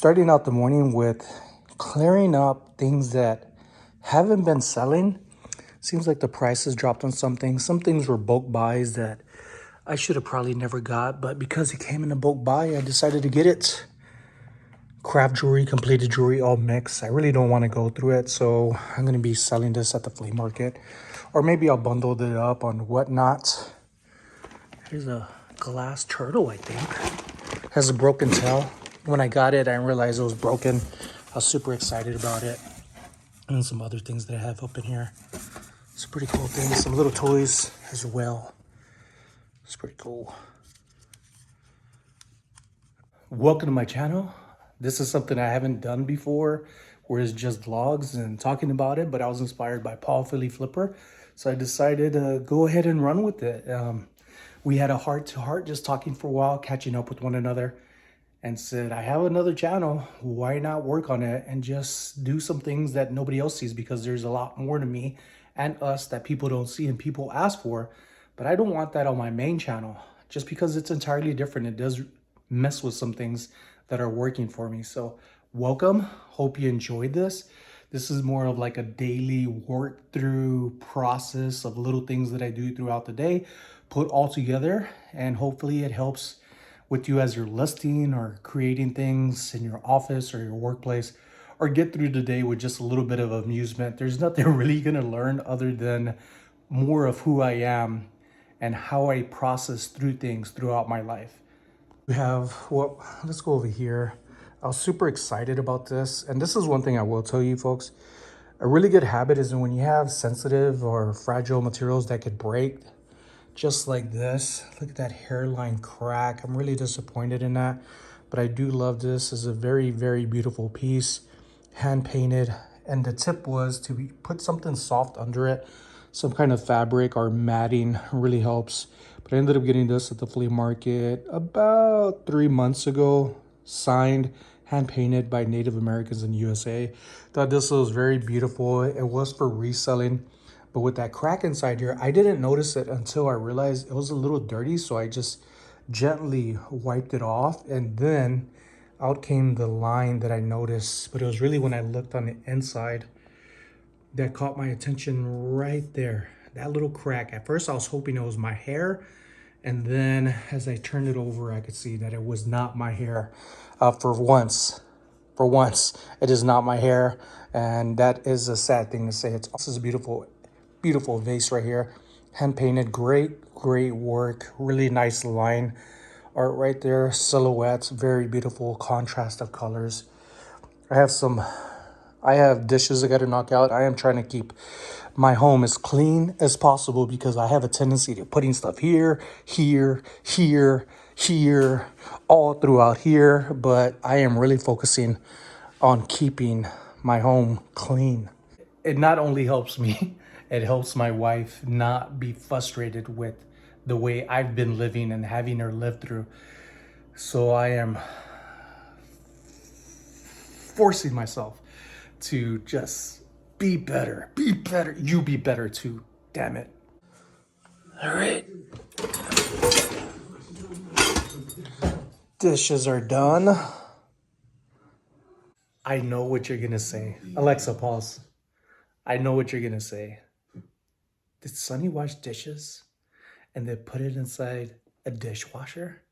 starting out the morning with clearing up things that haven't been selling. Seems like the prices dropped on some things. Some things were bulk buys that I should have probably never got, but because it came in a bulk buy, I decided to get it. Craft jewelry, completed jewelry, all mixed. I really don't want to go through it, so I'm going to be selling this at the flea market. Or maybe I'll bundle it up on Whatnot. Here's a glass turtle, I think. Has a broken tail. When I got it, I didn't realize it was broken. I was super excited about it. And some other things that I have up in here. It's a pretty cool thing. Some little toys as well. It's pretty cool. Welcome to my channel. This is something I haven't done before, where it's just vlogs and talking about it, but I was inspired by Paul Philly Flipper. So I decided to go ahead and run with it. We had a heart-to-heart just talking for a while, catching up with one another, and said, I have another channel, why not work on it and just do some things that nobody else sees, because there's a lot more to me and us that people don't see and people ask for. But I don't want that on my main channel, just because it's entirely different. It does mess with some things that are working for me. So welcome, hope you enjoyed this. This is more of like a daily work through process of little things that I do throughout the day, put all together, and hopefully it helps with you as you're listing or creating things in your office or your workplace, or get through the day with just a little bit of amusement. There's nothing really gonna learn other than more of who I am and how I process through things throughout my life. We have, well, let's go over here. I was super excited about this. And this is one thing I will tell you folks. A really good habit is when you have sensitive or fragile materials that could break, just like this. Look at that hairline crack. I'm really disappointed in that, but I do love this. It's a very, very beautiful piece, hand painted. And the tip was to put something soft under it. Some kind of fabric or matting really helps. But I ended up getting this at the flea market about 3 months ago. Signed, hand painted by Native Americans in USA. Thought this was very beautiful. It was for reselling. But with that crack inside here, I didn't notice it until I realized it was a little dirty. So I just gently wiped it off. And then out came the line that I noticed. But it was really when I looked on the inside that caught my attention right there. That little crack. At first I was hoping it was my hair. And then as I turned it over, I could see that it was not my hair. For once, it is not my hair. And that is a sad thing to say. This is a beautiful vase right here. Hand painted, great work. Really nice line art right there. Silhouettes, very beautiful contrast of colors. I have dishes I got to knock out. I am trying to keep my home as clean as possible because I have a tendency to putting stuff here, all throughout here. But I am really focusing on keeping my home clean. It not only helps me, it helps my wife not be frustrated with the way I've been living and having her live through. So I am forcing myself to just be better. You be better too, damn it. All right. Dishes are done. I know what you're gonna say. Alexa, pause. I know what you're gonna say. Did Sonny wash dishes and then put it inside a dishwasher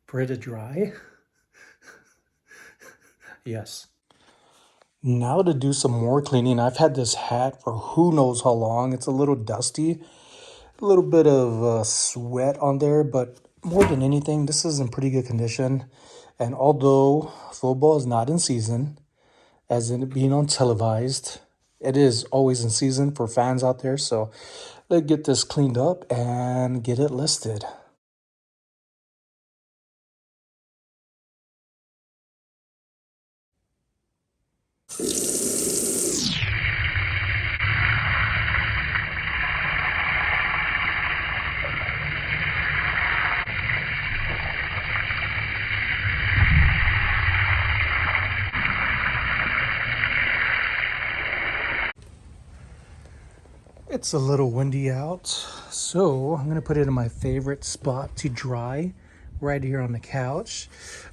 for it to dry? Yes. Now to do some more cleaning. I've had this hat for who knows how long. It's a little dusty, a little bit of sweat on there, but more than anything, this is in pretty good condition. And although football is not in season, as in it being on televised, it is always in season for fans out there. So let's get this cleaned up and get it listed. It's a little windy out, so I'm gonna put it in my favorite spot to dry, right here on the couch.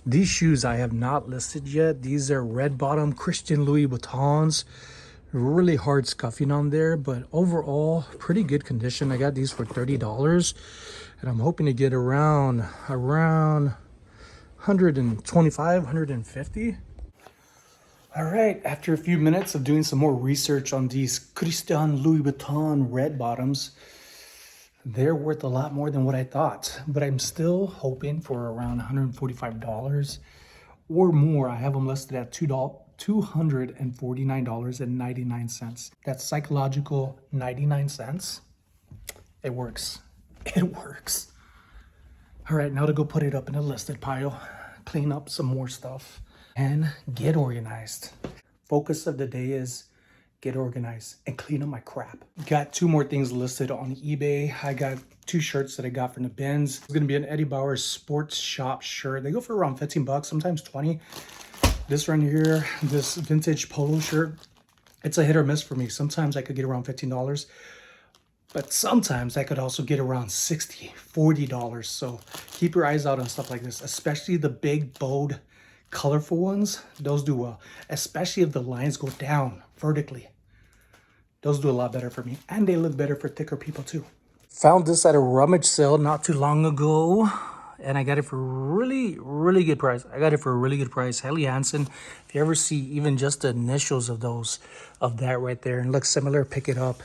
These shoes I have not listed yet. These are red bottom Christian Louis Vuittons. Really hard scuffing on there, but overall pretty good condition. I got these for $30 and I'm hoping to get around 125, 150. All right, after a few minutes of doing some more research on these Christian Louis Vuitton red bottoms, they're worth a lot more than what I thought, but I'm still hoping for around $145 or more. I have them listed at $249.99. That's psychological 99 cents. It works. It works. All right, now to go put it up in a listed pile, clean up some more stuff, and get organized. Focus of the day is get organized and clean up my crap. Got two more things listed on eBay. I got two shirts that I got from the bins. It's gonna be an Eddie Bauer sports shop shirt. They go for around 15 bucks, sometimes 20. This right here, this vintage polo shirt, it's a hit or miss for me. Sometimes I could get around $15, but sometimes I could also get around $60, $40. So keep your eyes out on stuff like this, especially the big, bold, colorful ones. Those do well, especially if the lines go down vertically. Those do a lot better for me, and they look better for thicker people too. Found this at a Rummage sale not too long ago, and I got it for really good price. I got it for a really good price. Helly Hansen. If you ever see even just the initials of that right there and looks similar, pick it up.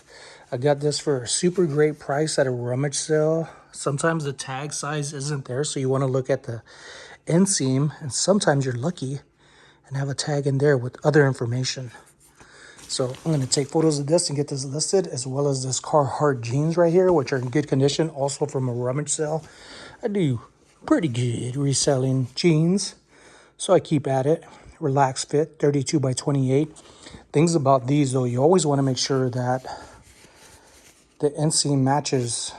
I got this for a super great price at a Rummage sale. Sometimes the tag size isn't there, so you want to look at the inseam, and sometimes you're lucky and have a tag in there with other information. So I'm going to take photos of this and get this listed, as well as this Carhartt jeans right here, which are in good condition, also from a Rummage sale. I do pretty good reselling jeans, so I keep at it. Relax fit, 32 by 28. Things about these, though, you always want to make sure that the inseam matches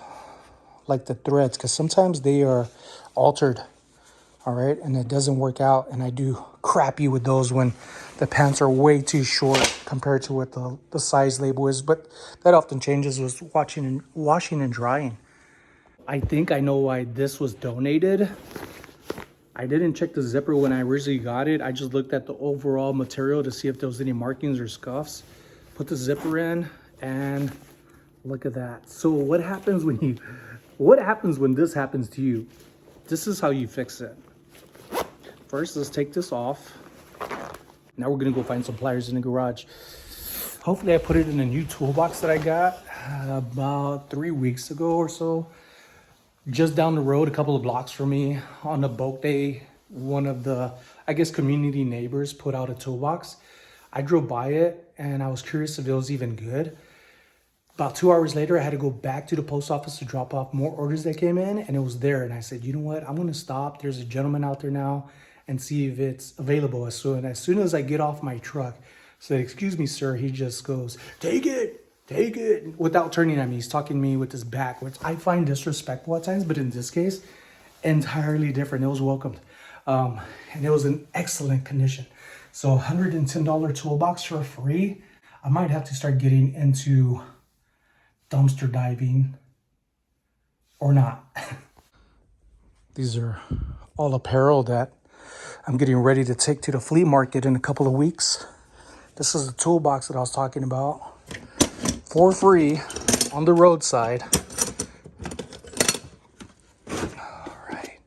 like the threads, because sometimes they are altered. All right, and it doesn't work out, and I do crappy with those when the pants are way too short compared to what the size label is, but that often changes with washing and drying. I think I know why this was donated. I didn't check the zipper when I originally got it. I just looked at the overall material to see if there was any markings or scuffs. Put the zipper in, and look at that. So what happens when this happens to you? This is how you fix it. First, let's take this off. Now we're gonna go find some pliers in the garage. Hopefully I put it in a new toolbox that I got about 3 weeks ago or so. Just down the road, a couple of blocks from me, on a boat day, one of the, I guess, community neighbors put out a toolbox. I drove by it and I was curious if it was even good. About 2 hours later, I had to go back to the post office to drop off more orders that came in, and it was there. And I said, you know what? I'm gonna stop. There's a gentleman out there now, and see if it's available. As soon as I get off my truck, I said, excuse me, sir. He just goes, take it, without turning at me. He's talking to me with his back, which I find disrespectful at times, but in this case, entirely different. It was welcomed. And it was in excellent condition. So $110 toolbox for free. I might have to start getting into dumpster diving or not. These are all apparel that I'm getting ready to take to the flea market in a couple of weeks. This is the toolbox that I was talking about, for free on the roadside. All right,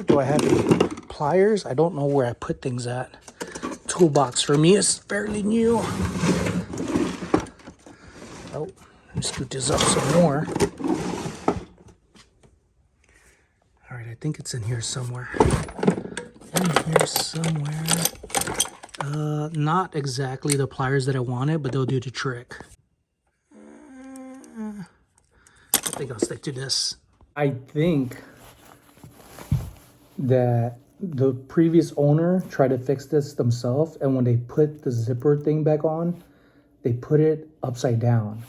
do I have any pliers? I don't know where I put things at. Toolbox for me is fairly new. Oh, let me scoot this up some more. All right, I think it's in here somewhere. Not exactly the pliers that I wanted, but they'll do the trick. I think I'll stick to this. I think that the previous owner tried to fix this themselves, and when they put the zipper thing back on, they put it upside down.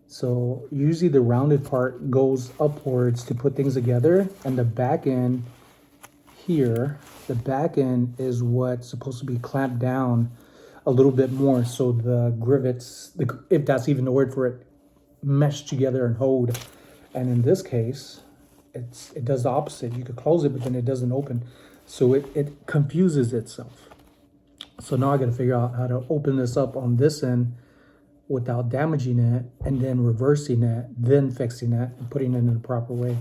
So usually the rounded part goes upwards to put things together, and the back end here, the back end is what's supposed to be clamped down a little bit more, so the rivets, if that's even the word for it, mesh together and hold. And in this case, it does the opposite. You could close it, but then it doesn't open. So it confuses itself. So now I got to figure out how to open this up on this end without damaging it, and then reversing it, then fixing it and putting it in the proper way.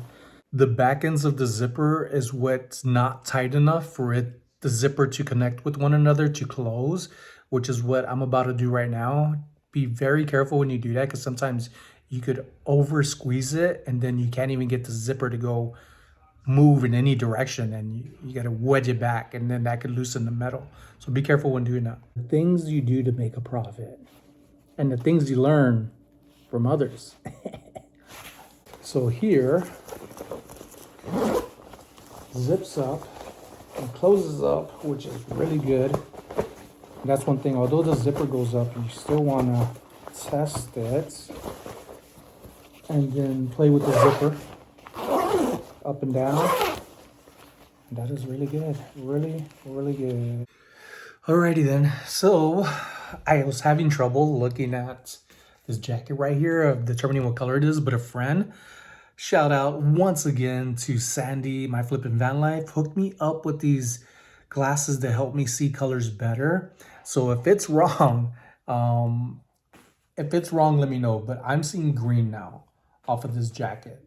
The back ends of the zipper is what's not tight enough for the zipper to connect with one another to close, which is what I'm about to do right now. Be very careful when you do that, because sometimes you could over squeeze it and then you can't even get the zipper to go move in any direction, and you got to wedge it back, and then that could loosen the metal. So be careful when doing that. The things you do to make a profit and the things you learn from others. So here, zips up and closes up, which is really good. That's one thing, although the zipper goes up, you still want to test it and then play with the zipper up and down. And that is really good, really, really good. Alrighty then, so I was having trouble looking at this jacket right here of determining what color it is, but a friend, shout out once again to Sandy, my flippin' van life, hooked me up with these glasses that help me see colors better. So if it's wrong, let me know. But I'm seeing green now off of this jacket.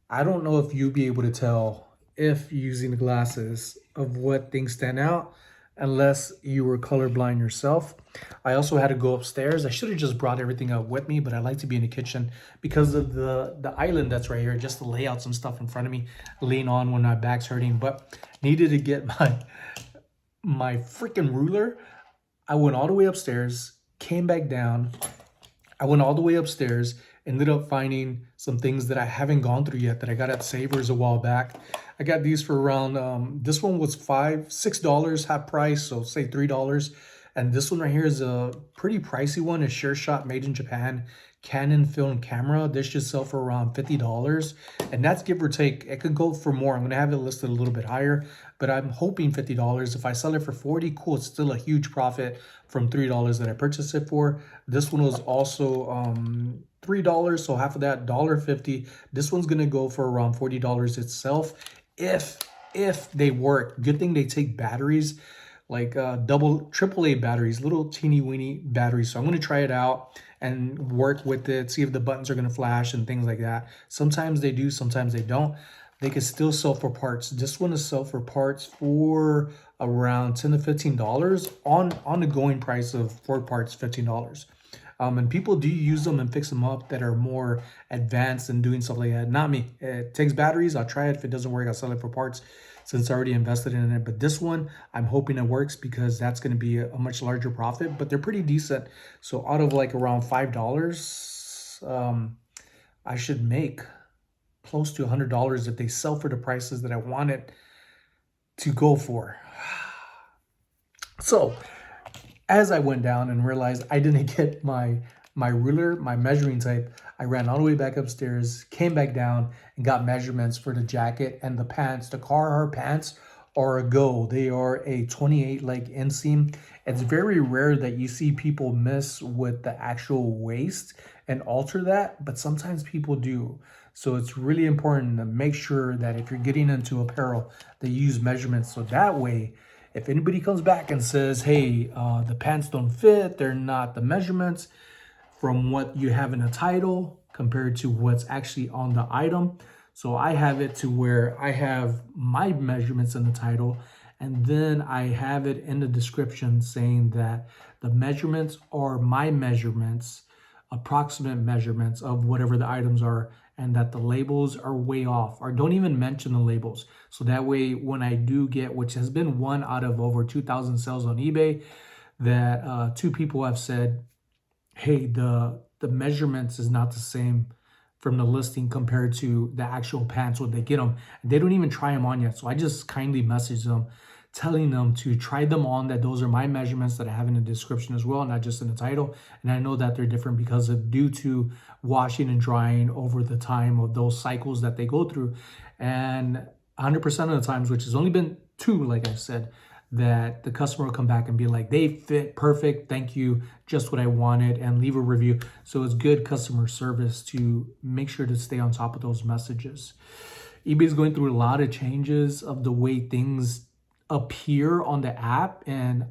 I don't know if you'll be able to tell if using the glasses of what things stand out, unless you were colorblind yourself. I also had to go upstairs. I should have just brought everything up with me, but I like to be in the kitchen because of the island that's right here, just to lay out some stuff in front of me, lean on when my back's hurting. But needed to get my freaking ruler. I went all the way upstairs, came back down. I went all the way upstairs, ended up finding some things that I haven't gone through yet that I got at Savers a while back. I got these for around, this one was $6 half price, so say $3. And this one right here is a pretty pricey one, a Sure Shot made in Japan Canon film camera. This should sell for around $50, and that's give or take. It could go for more. I'm gonna have it listed a little bit higher, but I'm hoping $50. If I sell it for $40, cool. It's still a huge profit from $3 that I purchased it for. This one was also $3, so half of that, $1.50. This one's gonna go for around $40 itself, if they work. Good thing they take batteries, like AAA batteries, little teeny weeny batteries. So I'm going to try it out and work with it, see if the buttons are going to flash and things like that. Sometimes they do, sometimes they don't. They can still sell for parts. This one is sell for parts for around $10 to $15 on the going price of 4 parts, $15. And people do use them and fix them up that are more advanced and doing stuff like that. Not me. It takes batteries. I'll try it. If it doesn't work, I'll sell it for parts, since I already invested in it. But this one, I'm hoping it works, because that's going to be a much larger profit. But they're pretty decent. So out of like around $5, I should make close to $100 if they sell for the prices that I want it to go for. So as I went down and realized I didn't get my ruler, my measuring tape, I ran all the way back upstairs, came back down, and got measurements for the jacket and the pants. The Carhartt pants are a go. They are a 28 leg inseam. It's very rare that you see people miss with the actual waist and alter that, but sometimes people do. So it's really important to make sure that if you're getting into apparel, they use measurements, so that way, if anybody comes back and says, hey, the pants don't fit, they're not the measurements from what you have in a title compared to what's actually on the item. So I have it to where I have my measurements in the title, and then I have it in the description saying that the measurements are my measurements, approximate measurements of whatever the items are, and that the labels are way off, or don't even mention the labels. So that way, when I do get, which has been 1 out of over 2,000 sales on eBay, that 2 people have said, hey, the measurements is not the same from the listing compared to the actual pants when they get them. They don't even try them on yet. So I just kindly message them, telling them to try them on, that those are my measurements that I have in the description as well, not just in the title. And I know that they're different because of due to washing and drying over the time of those cycles that they go through. And 100% of the times, which has only been 2, like I said, that the customer will come back and be like, they fit perfect, thank you, just what I wanted, and leave a review. So it's good customer service to make sure to stay on top of those messages. eBay's going through a lot of changes of the way things appear on the app, and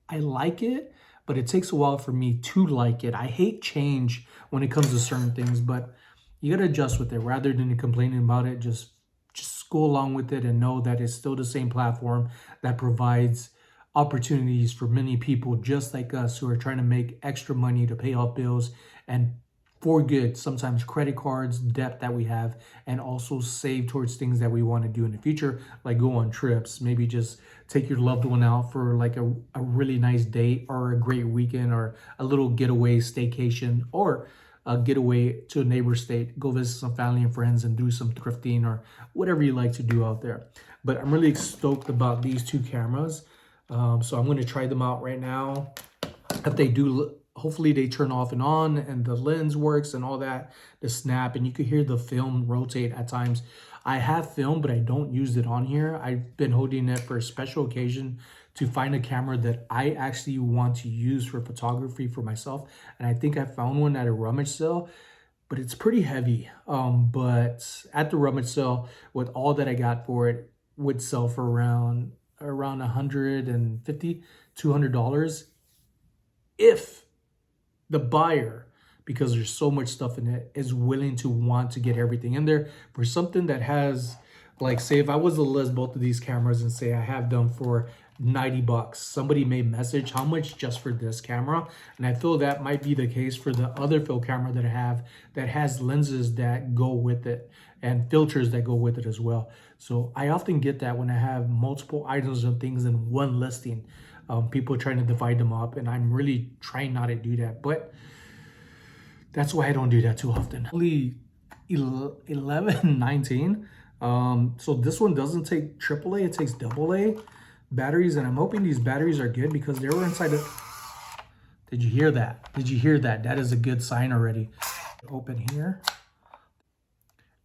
I like it, but it takes a while for me to like it. I hate change when it comes to certain things, but you gotta adjust with it rather than complaining about it. Just go along with it and know that it's still the same platform that provides opportunities for many people just like us who are trying to make extra money to pay off bills and for good, sometimes credit cards, debt that we have, and also save towards things that we want to do in the future, like go on trips, maybe just take your loved one out for like a really nice date or a great weekend or a little getaway staycation or a getaway to a neighbor state, go visit some family and friends and do some thrifting or whatever you like to do out there. But I'm really stoked about these two cameras. So I'm going to try them out right now. If they do, hopefully they turn off and on and the lens works and all that, the snap, and you can hear the film rotate at times. I have film, but I don't use it on here. I've been holding it for a special occasion to find a camera that I actually want to use for photography for myself. And I think I found one at a Rummage sale, but it's pretty heavy. But at the Rummage sale, with all that I got for it, would sell for around $150, $200 if the buyer, because there's so much stuff in it, is willing to want to get everything in there for something that has, like, say if I was to list both of these cameras and say I have them for 90 bucks, somebody may message how much just for this camera. And I feel that might be the case for the other film camera that I have that has lenses that go with it and filters that go with it as well. So I often get that when I have multiple items and things in one listing, people trying to divide them up, and I'm really trying not to do that, but that's why I don't do that too often. Only 11.19. So this one doesn't take AAA, it takes AA batteries, and I'm hoping these batteries are good because they were inside of... Did you hear that? Did you hear that? That is a good sign already. Open here.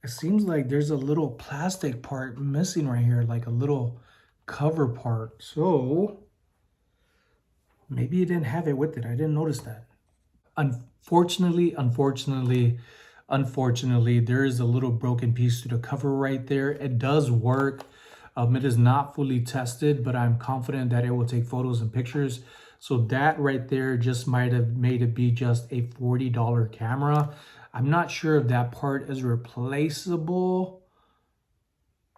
It seems like there's a little plastic part missing right here, like a little cover part. So maybe it didn't have it with it. I didn't notice that. Unfortunately, there is a little broken piece to the cover right there. It does work. It is not fully tested, but I'm confident that it will take photos and pictures. So that right there just might have made it be just a $40 camera. I'm not sure if that part is replaceable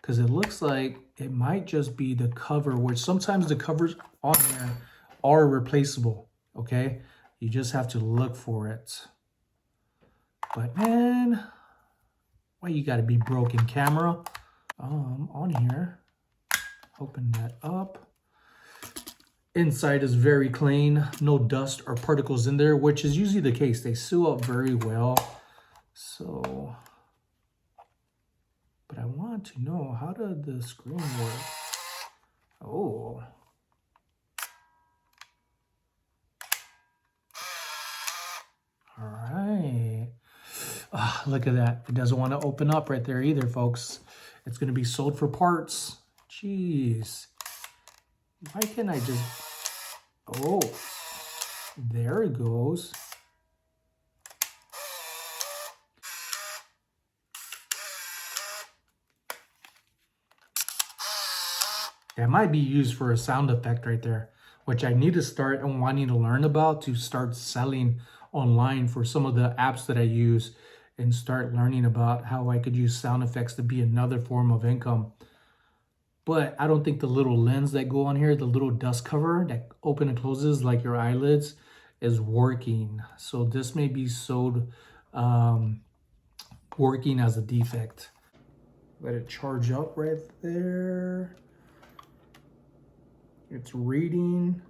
because it looks like it might just be the cover, which sometimes the covers on there are replaceable, okay? You just have to look for it. But man, why you gotta be broken, camera? On here, open that up. Inside is very clean, no dust or particles in there, which is usually the case. They seal up very well. So, but I want to know, how does the screen work? Oh. All right. Oh, look at that. It doesn't want to open up right there either, folks. It's going to be sold for parts. Jeez. Why can't I just... Oh, there it goes. That might be used for a sound effect right there, which I need to start and wanting to learn about to start selling online for some of the apps that I use and start learning about how I could use sound effects to be another form of income. But I don't think the little lens that go on here, the little dust cover that open and closes like your eyelids, is working. So this may be sold working as a defect. Let it charge up right there. It's reading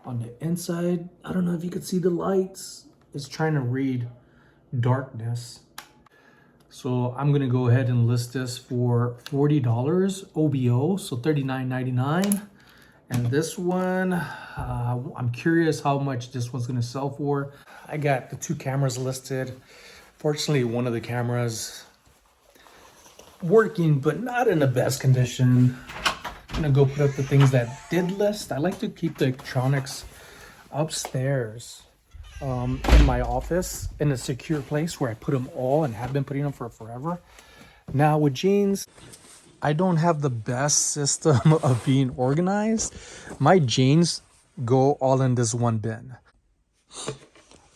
on the inside. I don't know if you could see the lights. It's trying to read darkness. So I'm gonna go ahead and list this for $40 OBO, so $39.99. And this one, I'm curious how much this one's gonna sell for. I got the two cameras listed. Fortunately, one of the cameras working, but not in the best condition. I'm gonna go put up the things that did list. I like to keep the electronics upstairs in my office in a secure place where I put them all and have been putting them for forever. Now with jeans, I don't have the best system of being organized. My jeans go all in this one bin.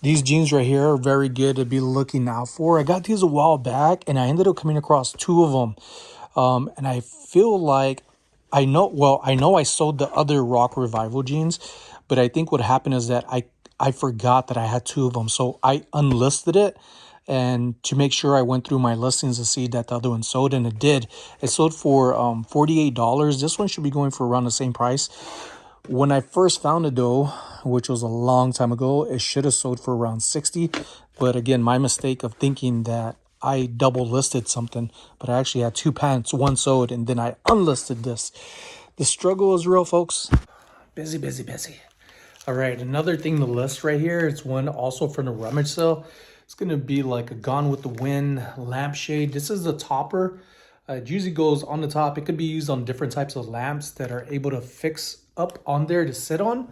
These jeans right here are very good to be looking out for. I got these a while back and I ended up coming across two of them. And I feel like I know I sold the other Rock Revival jeans, but I think what happened is that I forgot that I had two of them. So I unlisted it, and to make sure I went through my listings to see that the other one sold, and it did. It sold for $48. This one should be going for around the same price. When I first found it though, which was a long time ago, it should have sold for around 60. But again, my mistake of thinking that I double listed something, but I actually had two pants, one sold, and then I unlisted this. The struggle is real, folks. Busy, busy, busy. All right, another thing to list right here, it's one also from the Rummage sale. It's gonna be like a Gone with the Wind lampshade. This is the topper. It usually goes on the top. It could be used on different types of lamps that are able to fix up on there to sit on.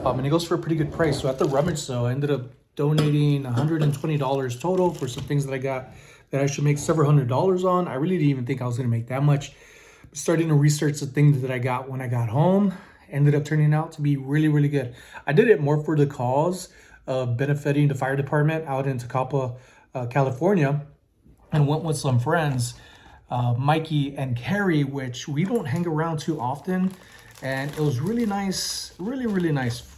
And it goes for a pretty good price. So at the Rummage sale, I ended up donating $120 total for some things that I got that I should make several $100s on. I really didn't even think I was gonna make that much. Starting to research the things that I got when I got home. Ended up turning out to be really, really good. I did it more for the cause of benefiting the fire department out in Tacapa, California, and went with some friends, Mikey and Carrie, which we don't hang around too often. And it was really nice, really, really nice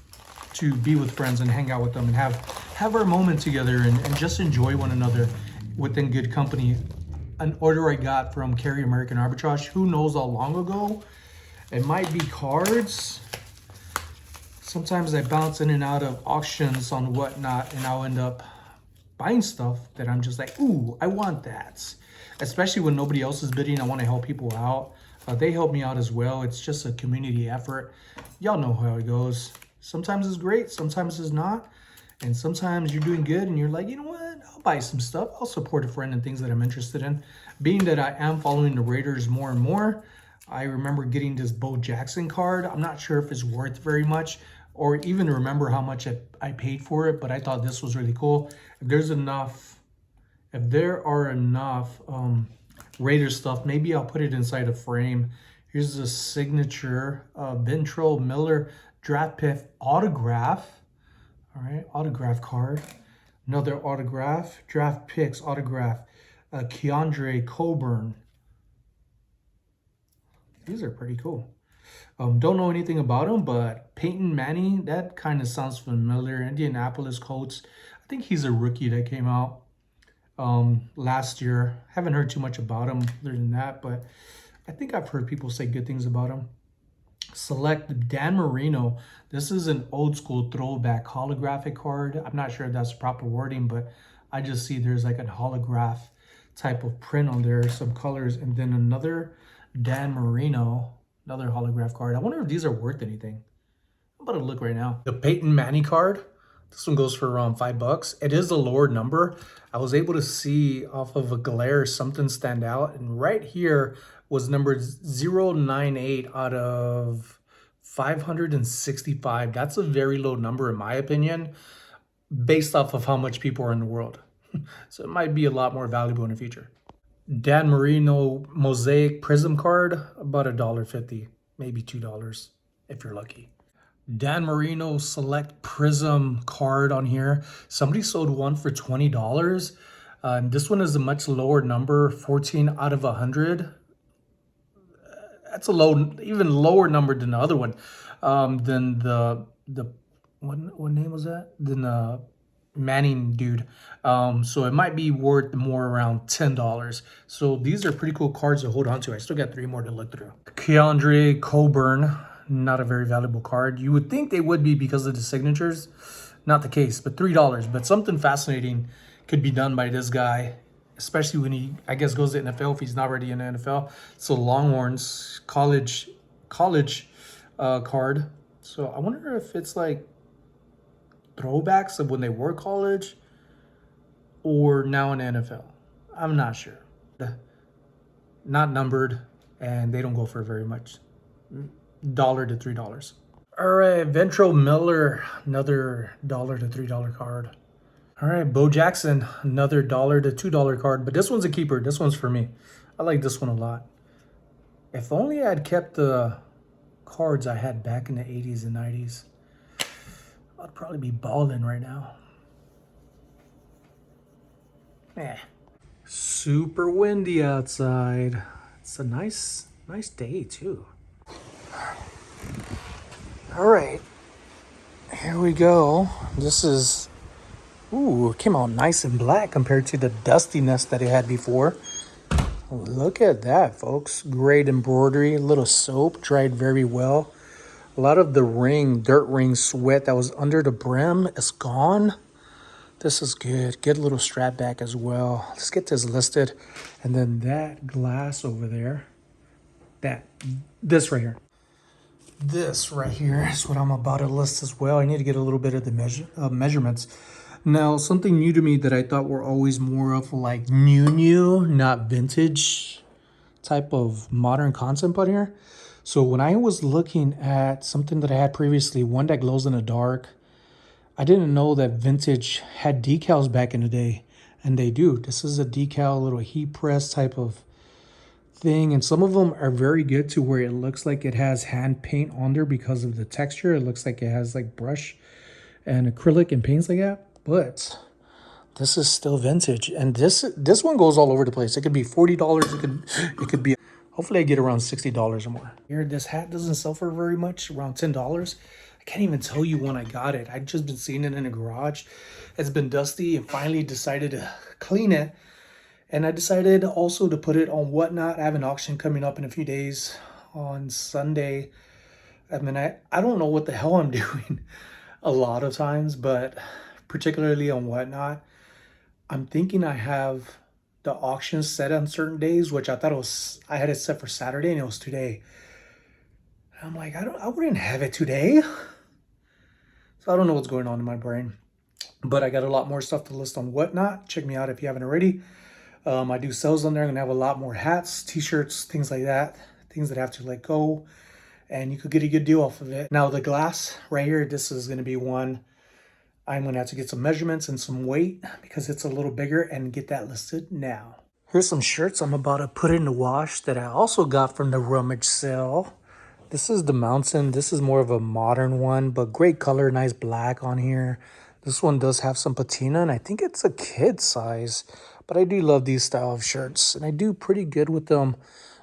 to be with friends and hang out with them and have our moment together and just enjoy one another within good company. An order I got from Carrie American Arbitrage, who knows how long ago. It might be cards. Sometimes I bounce in and out of auctions on whatnot, and I'll end up buying stuff that I'm just like, ooh, I want that. Especially when nobody else is bidding, I want to help people out. They help me out as well. It's just a community effort. Y'all know how it goes. Sometimes it's great, sometimes it's not. And sometimes you're doing good and you're like, you know what? I'll buy some stuff. I'll support a friend in things that I'm interested in. Being that I am following the Raiders more and more, I remember getting this Bo Jackson card. I'm not sure if it's worth very much or even remember how much I paid for it, but I thought this was really cool. If there are enough Raider stuff, maybe I'll put it inside a frame. Here's the signature Ventrell Miller draft pick autograph. All right, autograph card. Another autograph, draft picks autograph. Keandre Coburn. These are pretty cool. Don't know anything about him, but Peyton Manning, that kind of sounds familiar. Indianapolis Colts. I think he's a rookie that came out last year. Haven't heard too much about him other than that, but I think I've heard people say good things about him. Select Dan Marino. This is an old school throwback holographic card. I'm not sure if that's proper wording, but I just see there's like a holograph type of print on there, some colors, and then another Dan Marino, another holograph card. I wonder if these are worth anything. I'm about to look right now. The Peyton Manning card. This one goes for around $5. It is a lower number. I was able to see off of a glare something stand out, and right here was number 098 out of 565. That's a very low number in my opinion, based off of how much people are in the world. So it might be a lot more valuable in the future. Dan Marino Mosaic Prism card, about $1.50, maybe $2 if you're lucky. Dan Marino Select Prism card on here. Somebody sold one for $20. And this one is a much lower number, 14 out of 100. That's a low, even lower number than the other one. Than the what name was that? Than the Manning dude. So it might be worth more around $10. So these are pretty cool cards to hold on to. I still got 3 more to look through. Keandre Coburn, not a very valuable card. You would think they would be because of the signatures. Not the case, but $3. But something fascinating could be done by this guy, especially when he, I guess, goes to NFL if he's not already in the NFL. So Longhorns college card. So I wonder if it's like throwbacks of when they were college or now in the NFL. I'm not sure. Not numbered, and they don't go for very much. $1 to $3. All right, Ventrell Miller, another $1 to $3 card. All right, Bo Jackson, another $1 to $2 card, but this one's a keeper. This one's for me. I like this one a lot. If only I'd kept the cards I had back in the 80s and 90s, I'd probably be balling right now. Eh. Super windy outside. It's a nice day too. All right, here we go. This is, ooh, it came out nice and black compared to the dustiness that it had before. Look at that, folks. Great embroidery, a little soap, dried very well. A lot of the dirt ring sweat that was under the brim is gone. This is good. Get a little strap back as well. Let's get this listed. And then that glass over there, this right here. This right here is what I'm about to list as well. I need to get a little bit of the measurements. Now, something new to me that I thought were always more of like new, not vintage type of modern concept on here. So when I was looking at something that I had previously, one that glows in the dark, I didn't know that vintage had decals back in the day, and they do. This is a decal, little heat press type of thing, and some of them are very good to where it looks like it has hand paint on there because of the texture. It looks like it has like brush and acrylic and paints like that, but this is still vintage, and this one goes all over the place. It could be $40. It could be, hopefully I get around $60 or more. Here, this hat doesn't sell for very much, around $10. I can't even tell you when I got it. I've just been seeing it in the garage. It's been dusty, and finally decided to clean it. And I decided also to put it on Whatnot. I have an auction coming up in a few days on Sunday. I mean, I don't know what the hell I'm doing a lot of times, but particularly on Whatnot, I'm thinking I have the auction set on certain days, which I thought I had it set for Saturday, and it was today. And I'm like, I wouldn't have it today. So I don't know what's going on in my brain, but I got a lot more stuff to list on Whatnot. Check me out if you haven't already. I do sales on there. I'm gonna have a lot more hats, t-shirts, things like that, things that have to let go, and you could get a good deal off of it. Now the glass right here, this is gonna be one I'm gonna have to get some measurements and some weight because it's a little bigger, and get that listed now. Here's some shirts I'm about to put in the wash that I also got from the Rummage sale. This is the Mountain. This is more of a modern one, but great color, nice black on here. This one does have some patina, and I think it's a kid size, but I do love these style of shirts, and I do pretty good with them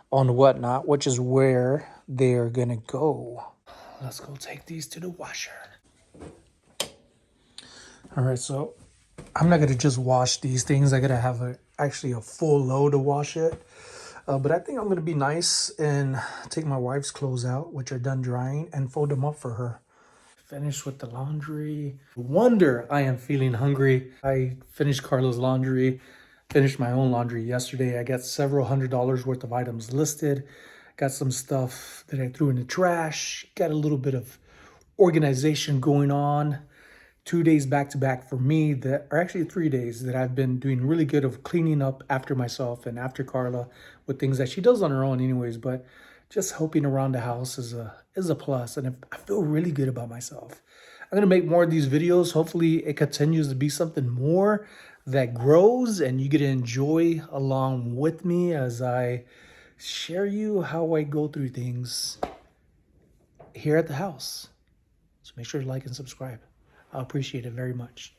on Whatnot, which is where they're gonna go. Let's go take these to the washer. All right, so I'm not gonna just wash these things. I gotta have actually a full load to wash it. But I think I'm gonna be nice and take my wife's clothes out, which are done drying, and fold them up for her. Finished with the laundry. Wonder I am feeling hungry. I finished Carla's laundry, finished my own laundry yesterday. I got several $100s worth of items listed. Got some stuff that I threw in the trash. Got a little bit of organization going on. 2 days back to back for me, that are actually 3 days that I've been doing really good of cleaning up after myself and after Carla with things that she does on her own anyways, but just helping around the house is a plus, and I feel really good about myself. I'm gonna make more of these videos. Hopefully it continues to be something more that grows, and you get to enjoy along with me as I share you how I go through things here at the house. So make sure to like and subscribe. I appreciate it very much.